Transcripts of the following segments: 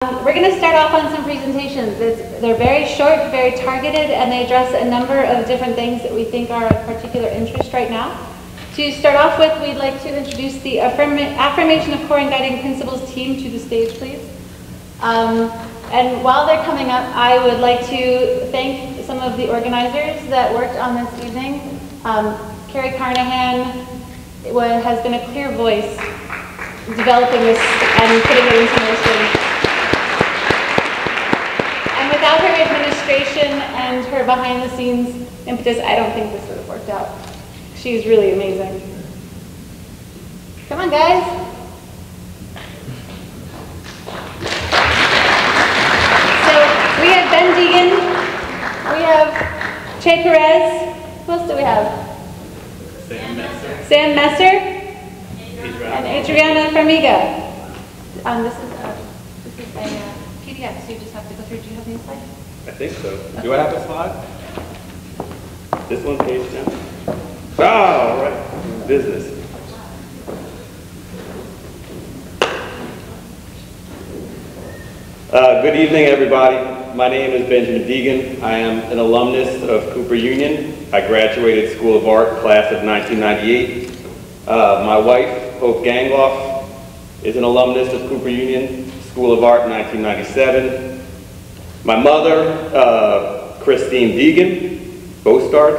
We're going to start off on some presentations. They're very short, very targeted, and they address a number of different things that we think are of particular interest right now. To start off with, we'd like to introduce the Affirmation of Core and Guiding Principles team to the stage, please. And while they're coming up, I would like to thank some of the organizers that worked on this evening. Carrie Carnahan has been a clear voice developing this and putting it into motion. And without her administration and her behind-the-scenes impetus, I don't think this would have worked out. She's really amazing. Come on, guys. So we have Ben Degen, we have Che Perez. Who else do we have? Sam Messer. And Adriana Farmiga. This is a PDF, so you just have to go through. Do you have any slides? I think so. Okay. Do I have a slide? This one's page 10. Oh, all right. Business. Good evening, everybody. My name is Benjamin Degen. I am an alumnus of Cooper Union. I graduated School of Art, class of 1998. My wife, Hope Gangloff, is an alumnus of Cooper Union, School of Art, 1997. My mother, Christine Degen, Bostard,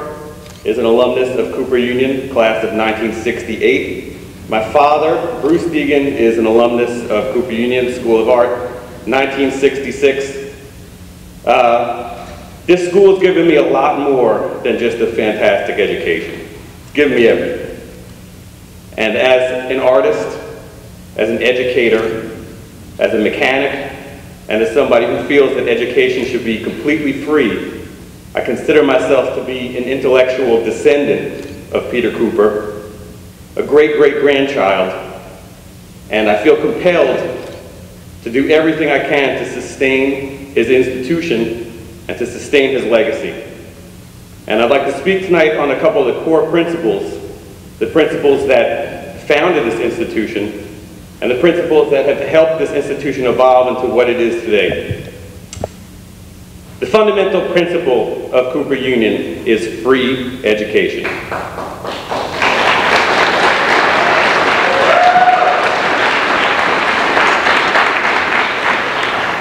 is an alumnus of Cooper Union, class of 1968. My father, Bruce Degen, is an alumnus of Cooper Union, School of Art, 1966. This school has given me a lot more than just a fantastic education. It's given me everything. And as an artist, as an educator, as a mechanic, and as somebody who feels that education should be completely free, I consider myself to be an intellectual descendant of Peter Cooper, a great-great-grandchild, and I feel compelled to do everything I can to sustain his institution and to sustain his legacy. And I'd like to speak tonight on a couple of the core principles, the principles that founded this institution, and the principles that have helped this institution evolve into what it is today. The fundamental principle of Cooper Union is free education.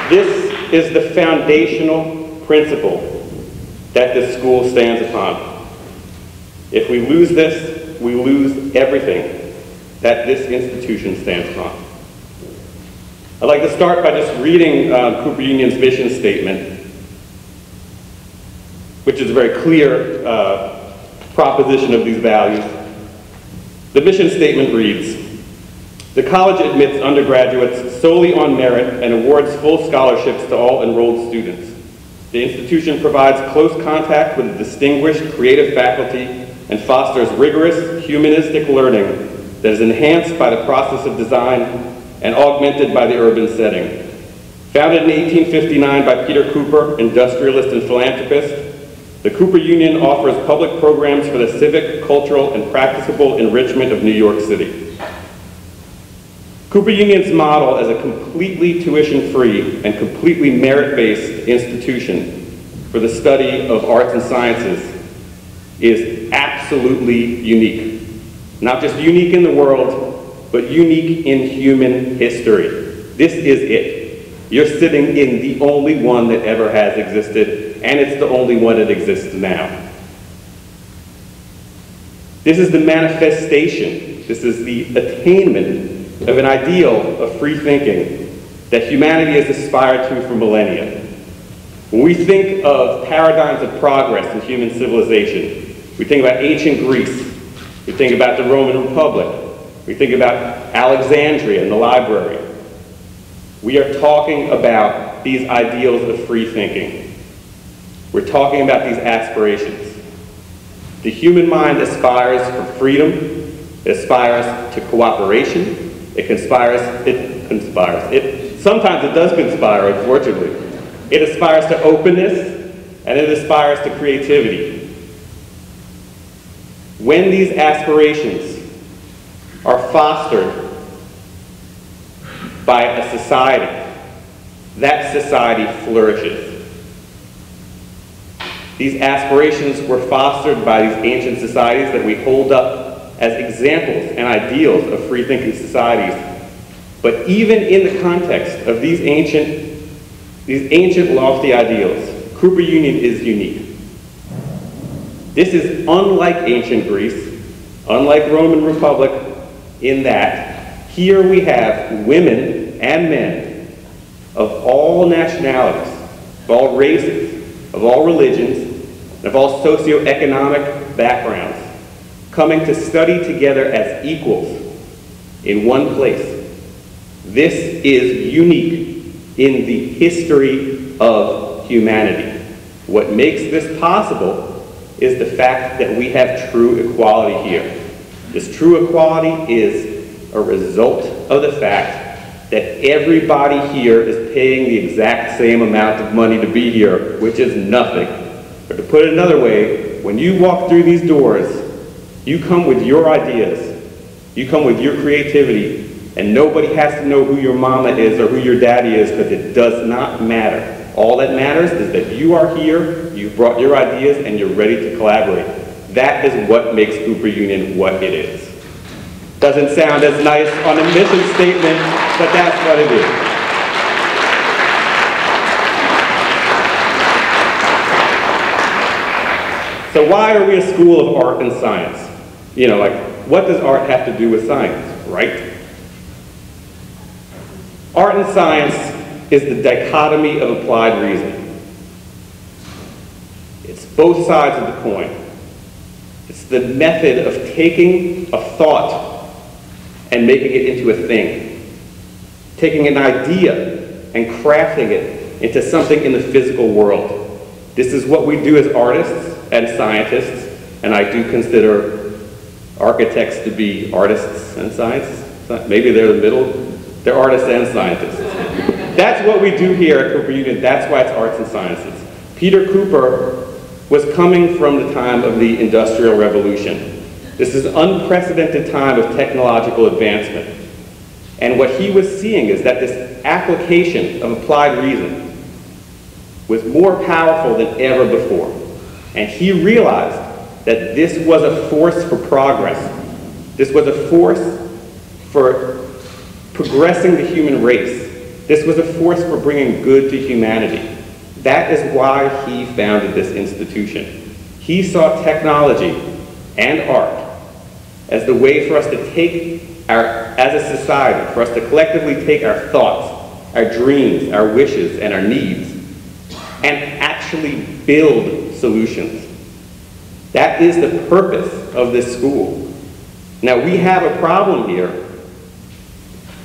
This is the foundational principle that this school stands upon. If we lose this, we lose everything that this institution stands upon. I'd like to start by just reading Cooper Union's mission statement, which is a very clear proposition of these values. The mission statement reads, "The college admits undergraduates solely on merit and awards full scholarships to all enrolled students. The institution provides close contact with a distinguished creative faculty and fosters rigorous humanistic learning that is enhanced by the process of design and augmented by the urban setting. Founded in 1859 by Peter Cooper, industrialist and philanthropist, the Cooper Union offers public programs for the civic, cultural, and practicable enrichment of New York City." Cooper Union's model as a completely tuition-free and completely merit-based institution for the study of arts and sciences is absolutely unique. Not just unique in the world, but unique in human history. This is it. You're sitting in the only one that ever has existed, and it's the only one that exists now. This is the manifestation, this is the attainment of an ideal of free thinking that humanity has aspired to for millennia. When we think of paradigms of progress in human civilization, we think about ancient Greece, we think about the Roman Republic, we think about Alexandria and the library. We are talking about these ideals of free thinking. We're talking about these aspirations. The human mind aspires for freedom, it aspires to cooperation, sometimes it does conspire, unfortunately. It aspires to openness, and it aspires to creativity. When these aspirations are fostered by a society that society flourishes. These aspirations were fostered by these ancient societies that we hold up as examples and ideals of free-thinking societies. But even in the context of these ancient lofty ideals, Cooper Union is unique. This is unlike ancient Greece, unlike Roman Republic, in that here we have women and men of all nationalities, of all races, of all religions, and of all socioeconomic backgrounds, coming to study together as equals in one place. This is unique in the history of humanity. What makes this possible is the fact that we have true equality here. This true equality is a result of the fact that everybody here is paying the exact same amount of money to be here, which is nothing. Or to put it another way, when you walk through these doors, you come with your ideas, you come with your creativity, and nobody has to know who your mama is or who your daddy is, because it does not matter. All that matters is that you are here, you've brought your ideas, and you're ready to collaborate. That is what makes Cooper Union what it is. Doesn't sound as nice on a mission statement, but that's what it is. So why are we a school of art and science? You know, like, what does art have to do with science, right? Art and science is the dichotomy of applied reason. It's both sides of the coin. It's the method of taking a thought and making it into a thing. Taking an idea and crafting it into something in the physical world. This is what we do as artists and scientists, and I do consider architects to be artists and scientists. Maybe they're the middle. They're artists and scientists. That's what we do here at Cooper Union. That's why it's arts and sciences. Peter Cooper was coming from the time of the Industrial Revolution. This is an unprecedented time of technological advancement. And what he was seeing is that this application of applied reason was more powerful than ever before. And he realized that this was a force for progress. This was a force for progressing the human race. This was a force for bringing good to humanity. That is why he founded this institution. He saw technology and art as the way for us to take as a society, for us to collectively take our thoughts, our dreams, our wishes, and our needs, and actually build solutions. That is the purpose of this school. Now, we have a problem here.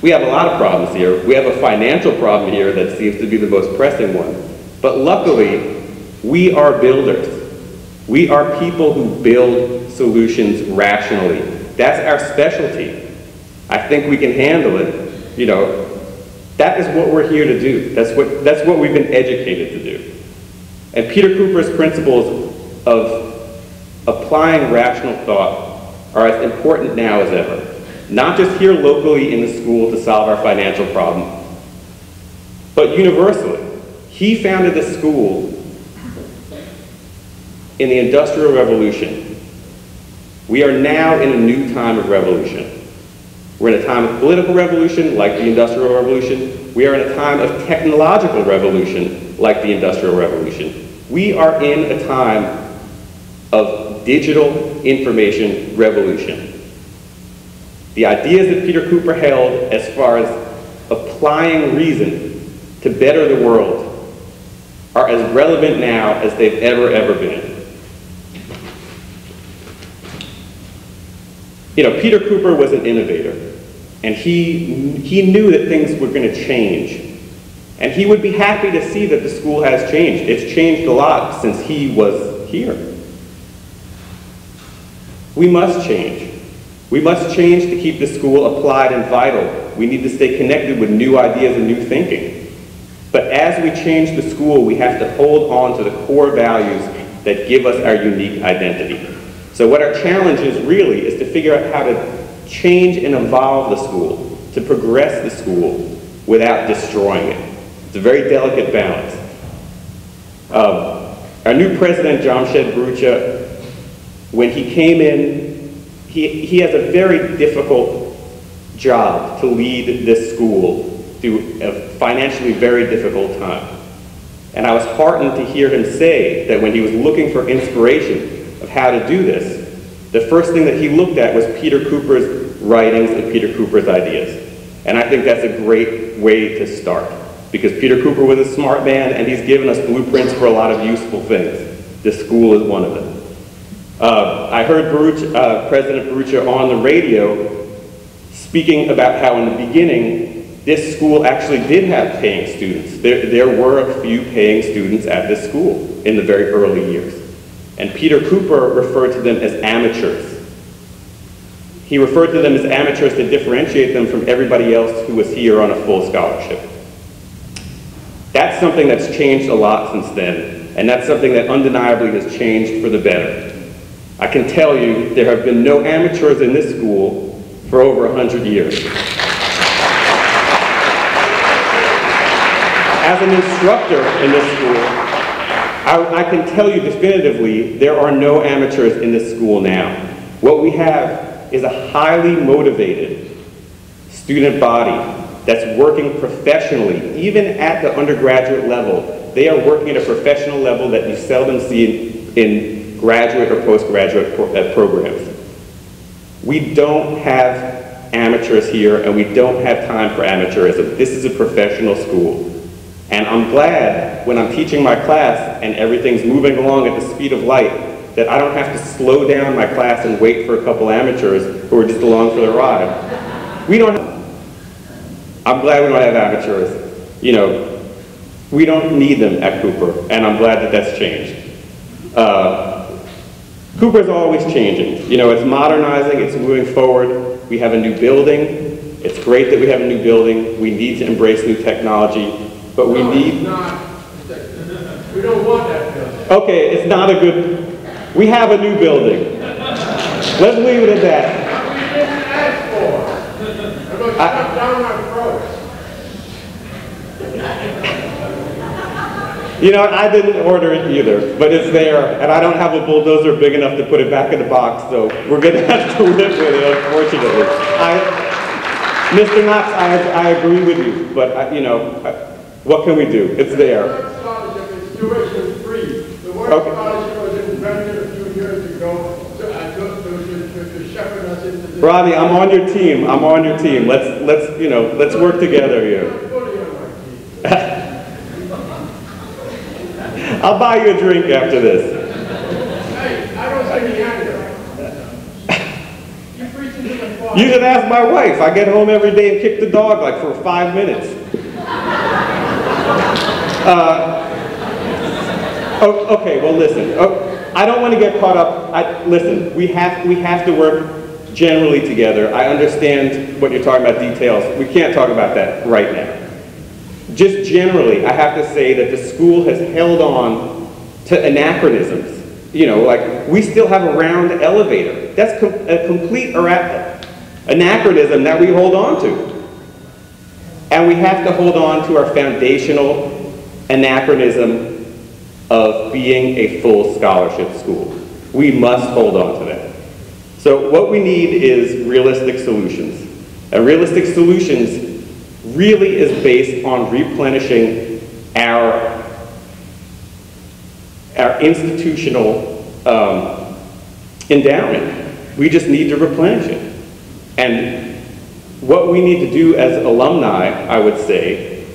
We have a lot of problems here. We have a financial problem here that seems to be the most pressing one. But luckily, we are builders. We are people who build solutions rationally. That's our specialty. I think we can handle it. You know, that is what we're here to do. That's what we've been educated to do. And Peter Cooper's principles of applying rational thought are as important now as ever. Not just here locally in the school to solve our financial problem, but universally. He founded this school in the Industrial Revolution. We are now in a new time of revolution. We're in a time of political revolution, like the Industrial Revolution. We are in a time of technological revolution, like the Industrial Revolution. We are in a time of digital information revolution. The ideas that Peter Cooper held as far as applying reason to better the world are as relevant now as they've ever been. You know, Peter Cooper was an innovator, and he knew that things were going to change. And he would be happy to see that the school has changed. It's changed a lot since he was here. We must change. We must change to keep the school applied and vital. We need to stay connected with new ideas and new thinking. But as we change the school, we have to hold on to the core values that give us our unique identity. So what our challenge is really is to figure out how to change and evolve the school, to progress the school without destroying it. It's a very delicate balance. Our new president, Jamshed Brucha, when he came in, he has a very difficult job to lead this school through a financially very difficult time. And I was heartened to hear him say that when he was looking for inspiration of how to do this, the first thing that he looked at was Peter Cooper's writings and Peter Cooper's ideas. And I think that's a great way to start, because Peter Cooper was a smart man and he's given us blueprints for a lot of useful things. This school is one of them. I heard President Brucha on the radio speaking about how in the beginning this school actually did have paying students. There were a few paying students at this school in the very early years. And Peter Cooper referred to them as amateurs. He referred to them as amateurs to differentiate them from everybody else who was here on a full scholarship. That's something that's changed a lot since then, and that's something that undeniably has changed for the better. I can tell you there have been no amateurs in this school for over 100 years. As an instructor in this school, I can tell you definitively there are no amateurs in this school now. What we have is a highly motivated student body that's working professionally, even at the undergraduate level. They are working at a professional level that you seldom see in graduate or postgraduate programs. We don't have amateurs here, and we don't have time for amateurism. This is a professional school. And I'm glad when I'm teaching my class and everything's moving along at the speed of light that I don't have to slow down my class and wait for a couple amateurs who are just along for the ride. I'm glad we don't have amateurs. You know, we don't need them at Cooper, and I'm glad that that's changed. Cooper's always changing. You know, it's modernizing, it's moving forward. We have a new building. It's great that we have a new building. We need to embrace new technology. But we need... We don't want that building. Okay, it's not a good... We have a new building. Let's leave it at that. We didn't ask for. I'm going to shut down our throats. You know, I didn't order it either, but it's there, and I don't have a bulldozer big enough to put it back in the box, so we're going to have to live with it, unfortunately. Mr. Knox, I agree with you, but, you know, what can we do? It's there. The word scholarship is tuition free. The word scholarship was invented a few years ago to shepherd us into this. Robbie, I'm on your team. I'm on your team. Let's work together here. I'm fully on my team. I'll buy you a drink after this. Hey, I don't say the anger. You preaching to the choir. You should ask my wife. I get home every day and kick the dog like for 5 minutes. Okay, well listen. I don't want to get caught up. Listen, we have to work generally together. I understand what you're talking about, details. We can't talk about that right now. Just generally, I have to say that the school has held on to anachronisms. You know, like we still have a round elevator. That's a complete anachronism that we hold on to. And we have to hold on to our foundational anachronism of being a full scholarship school. We must hold on to that. So what we need is realistic solutions. And realistic solutions really is based on replenishing our institutional endowment. We just need to replenish it. And what we need to do as alumni, I would say,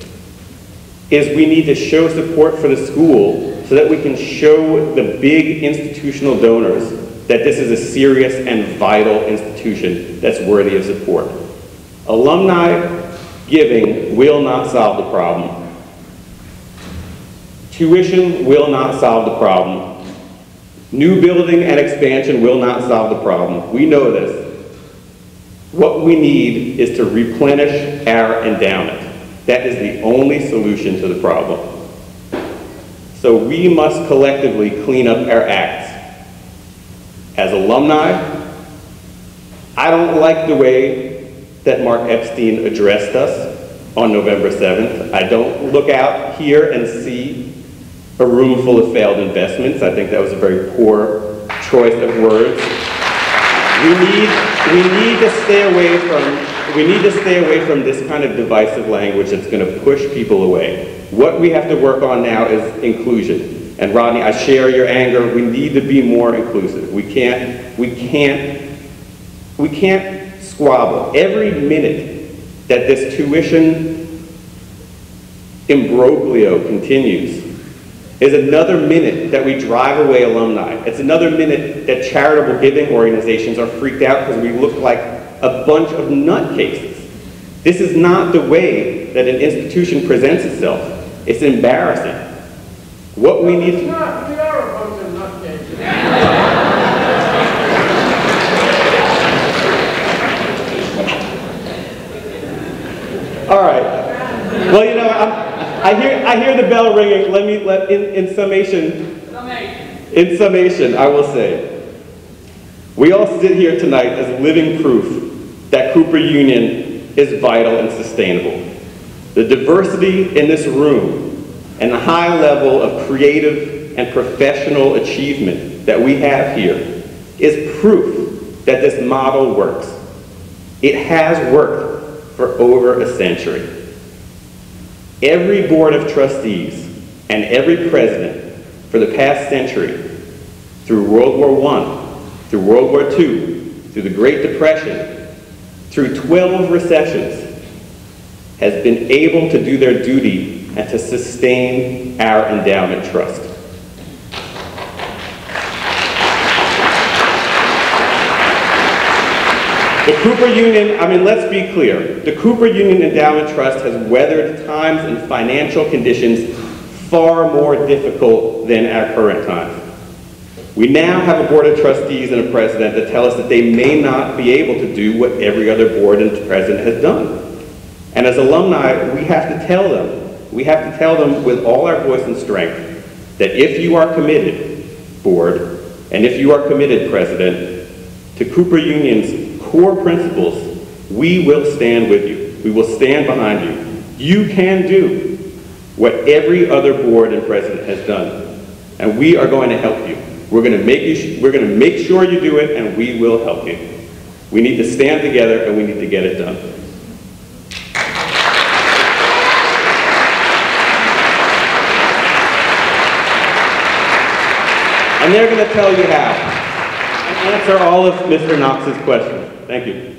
is we need to show support for the school so that we can show the big institutional donors that this is a serious and vital institution that's worthy of support. Alumni giving will not solve the problem. Tuition will not solve the problem. New building and expansion will not solve the problem. We know this. What we need is to replenish our endowment. That is the only solution to the problem. So we must collectively clean up our acts. As alumni, I don't like the way that Mark Epstein addressed us. on November 7th. I don't look out here and see a room full of failed investments. I think that was a very poor choice of words. We need to stay away from this kind of divisive language that's going to push people away. What we have to work on now is inclusion. And Rodney, I share your anger. We need to be more inclusive. We can't squabble. Every minute that this tuition imbroglio continues is another minute that we drive away alumni. It's another minute that charitable giving organizations are freaked out because we look like a bunch of nutcases. This is not the way that an institution presents itself. It's embarrassing. What we need to... We are a bunch of nutcases. All right. Well, you know, I hear the bell ringing. In summation, I will say, we all sit here tonight as living proof that Cooper Union is vital and sustainable. The diversity in this room and the high level of creative and professional achievement that we have here is proof that this model works. It has worked for over a century. Every board of trustees and every president for the past century, through World War I, through World War II, through the Great Depression, through 12 recessions, has been able to do their duty and to sustain our endowment trust. The Cooper Union, let's be clear. The Cooper Union Endowment Trust has weathered times and financial conditions far more difficult than our current times. We now have a board of trustees and a president that tell us that they may not be able to do what every other board and president has done. And as alumni, we have to tell them with all our voice and strength that if you are committed, board, and if you are committed, president, to Cooper Union's core principles, we will stand with you. We will stand behind you. You can do what every other board and president has done, and we are going to help you. We're going to make sure you do it, and we will help you. We need to stand together, and we need to get it done. And they're going to tell you how and answer all of Mr. Knox's questions. Thank you.